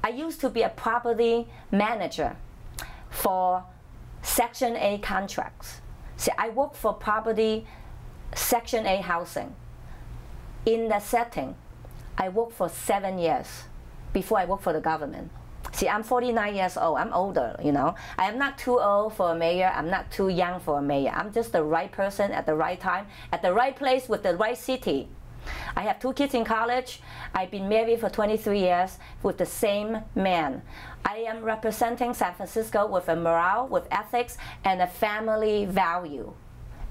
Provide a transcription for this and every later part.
I used to be a property manager for Section A contracts. See, I work for property Section A housing. In that setting, I worked for 7 years before I worked for the government. See, I'm 49 years old. I'm older, you know. I am not too old for a mayor. I'm not too young for a mayor. I'm just the right person at the right time, at the right place with the right city. I have 2 kids in college. I've been married for 23 years with the same man. I am representing San Francisco with a morale, with ethics, and a family value,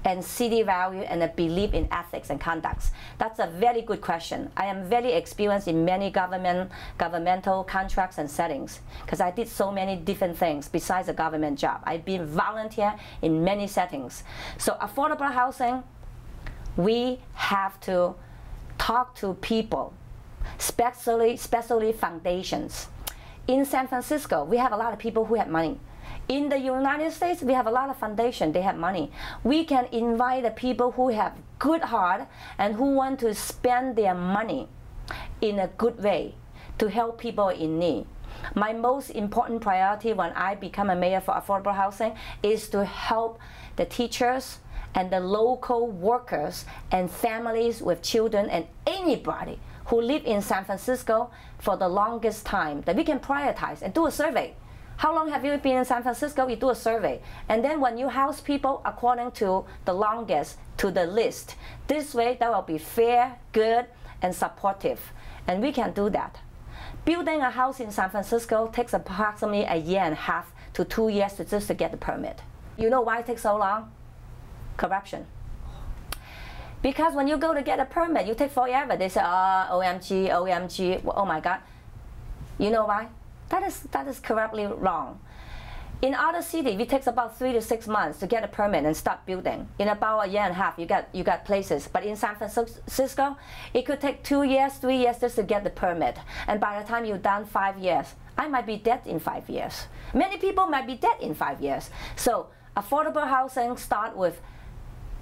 and city value, and a belief in ethics and conducts. That's a very good question. I am very experienced in many governmental contracts and settings, because I did so many different things besides a government job. I've been volunteer in many settings. So affordable housing, we have to talk to people, especially foundations. In San Francisco, we have a lot of people who have money. In the United States, we have a lot of foundations, they have money. We can invite the people who have good heart and who want to spend their money in a good way to help people in need. My most important priority when I become a mayor for affordable housing is to help the teachers and the local workers and families with children and anybody who live in San Francisco for the longest time, that we can prioritize and do a survey. How long have you been in San Francisco? You do a survey. And then when you house people according to the longest, to the list, this way that will be fair, good, and supportive. And we can do that. Building a house in San Francisco takes approximately 1.5 years to 2 years just to get the permit. You know why it takes so long? Corruption. Because when you go to get a permit, you take forever. They say, oh, OMG, OMG, oh my God. You know why? That is corruptly wrong. In other cities, it takes about 3 to 6 months to get a permit and start building. In about 1.5 years, you got places. But in San Francisco, it could take 2 years, 3 years just to get the permit. And by the time you're done, 5 years. I might be dead in 5 years. Many people might be dead in 5 years. So affordable housing start with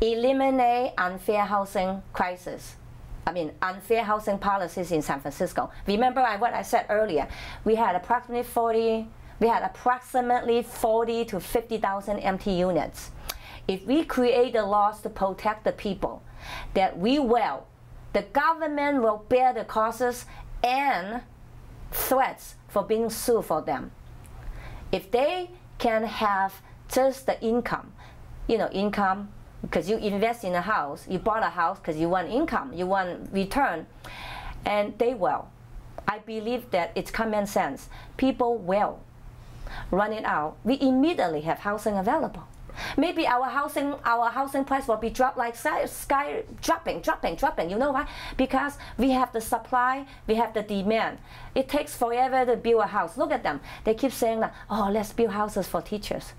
eliminate unfair housing crisis. Unfair housing policies in San Francisco. Remember what I said earlier. We had approximately 40 to 50,000 empty units. If we create the laws to protect the people, that the government will bear the costs and threats for being sued for them. If they can have just the income, income, because you invest in a house, you bought a house because you want income, you want return, and they will. I believe that it's common sense. People will run it out. We immediately have housing available. Maybe our housing price will be dropped like sky dropping. You know why? Because we have the supply, we have the demand. It takes forever to build a house. Look at them. They keep saying that, oh, let's build houses for teachers.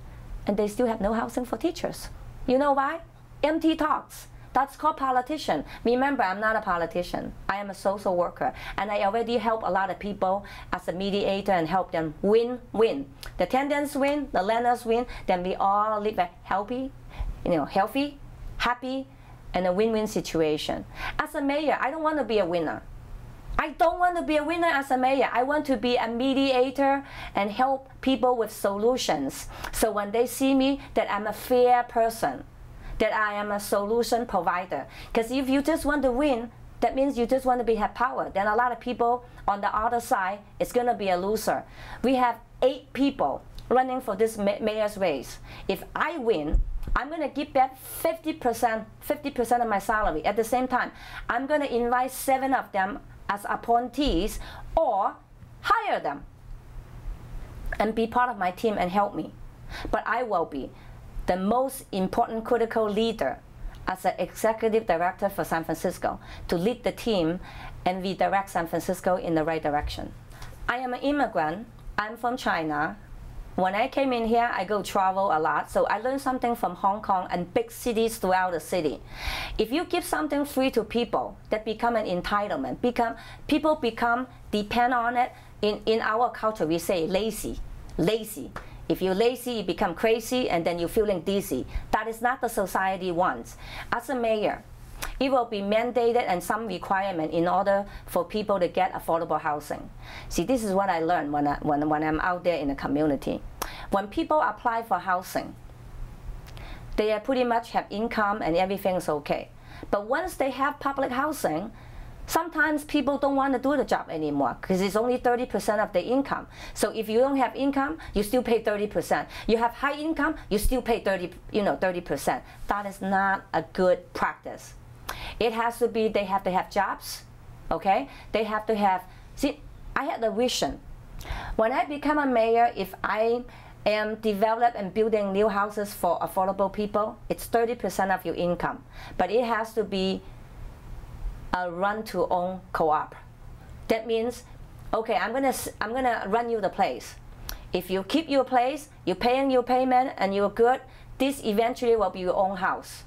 And they still have no housing for teachers. You know why? Empty talks. That's called politician. Remember, I'm not a politician. I am a social worker. And I already help a lot of people as a mediator and help them win-win. The tenants win, the lenders win, then we all live a healthy, happy, and a win-win situation. As a mayor, I don't want to be a winner. I don't want to be a winner as a mayor. I want to be a mediator and help people with solutions. So when they see me, that I'm a fair person, that I am a solution provider. Because if you just want to win, that means you just want to have power. Then a lot of people on the other side, it's going to be a loser. We have 8 people running for this mayor's race. If I win, I'm going to give back 50% of my salary. At the same time, I'm going to invite 7 of them as appointees or hire them and be part of my team and help me. But I will be the most important critical leader as an executive director for San Francisco to lead the team and redirect San Francisco in the right direction. I am an immigrant. I'm from China. When I came in here, I go travel a lot, so I learned something from Hong Kong and big cities throughout the city. If you give something free to people, that become an entitlement. People become depend on it. In our culture, we say lazy. If you're lazy, you become crazy, and then you're feeling dizzy. That is not the society wants. As a mayor, It will be mandated and some requirement in order for people to get affordable housing. See, this is what I learned when I'm out there in the community. When people apply for housing, they pretty much have income and everything's okay. But once they have public housing, sometimes people don't want to do the job anymore because it's only 30% of the income. So if you don't have income, you still pay 30%. You have high income, you still pay 30%. That is not a good practice. It has to be, they have to have jobs, okay? They have to have, see, I had a vision. When I become a mayor, if I am developing and building new houses for affordable people, it's 30% of your income. But it has to be a run-to-own co-op. That means, okay, I'm gonna run you the place. If you keep your place, you're paying your payment, and you're good, this eventually will be your own house.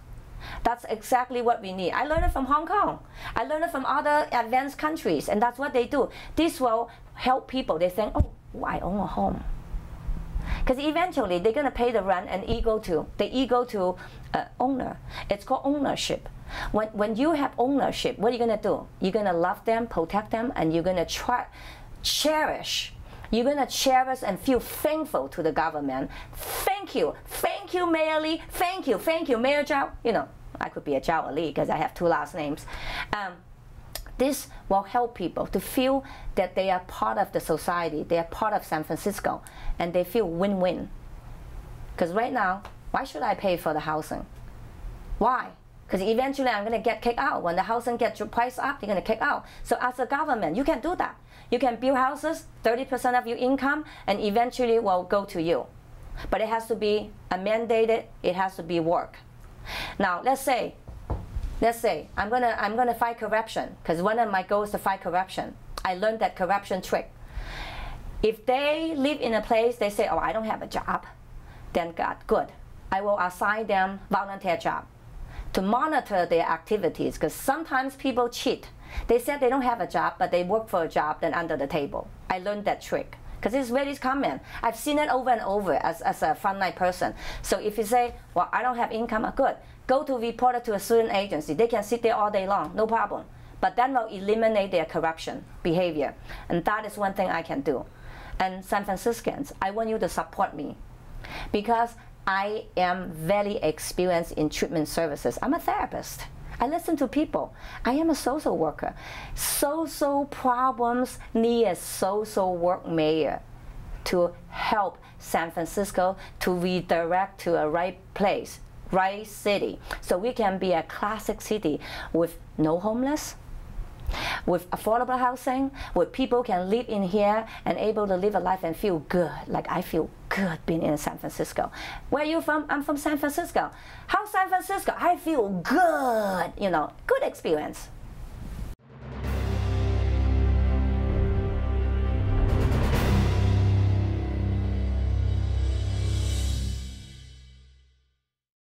That's exactly what we need. I learned it from Hong Kong. I learned it from other advanced countries, and that's what they do. This will help people. They think, oh, I own a home. Because eventually they're gonna pay the rent and ego to owner. It's called ownership. When you have ownership, what are you going to do? You're going to love them, protect them, and you're going to cherish. You're going to cherish and feel thankful to the government. Thank you, Mayor Lee. Thank you, Mayor Zhou. You know, I could be a Zhou or Lee because I have two last names. This will help people to feel that they are part of the society, they are part of San Francisco, and they feel win-win. Because right now, why should I pay for the housing? Why? Because eventually I'm going to get kicked out. When the housing gets priced up, you're going to kick out. So as a government, you can do that. You can build houses, 30% of your income, and eventually will go to you. But it has to be mandated, it has to be work. Now, let's say I'm gonna fight corruption, because one of my goals is to fight corruption. I learned that corruption trick. If they live in a place, they say, oh, I don't have a job, then God, good. I will assign them volunteer job to monitor their activities, because sometimes people cheat. They said they don't have a job, but they work for a job then under the table. I learned that trick because it's very common. I've seen it over and over as a frontline person. So if you say, well, I don't have income, good. Go to report it to a certain agency. They can sit there all day long, no problem. But that will eliminate their corruption behavior. And that is one thing I can do. And San Franciscans, I want you to support me because I am very experienced in treatment services. I'm a therapist. I listen to people. I am a social worker. Social problems need a social work mayor to help San Francisco to redirect to a right place, right city. So we can be a classic city with no homeless, with affordable housing, where people can live in here and able to live a life and feel good, like I feel good being in San Francisco. Where are you from? I'm from San Francisco. How's San Francisco? I feel good, you know, good experience.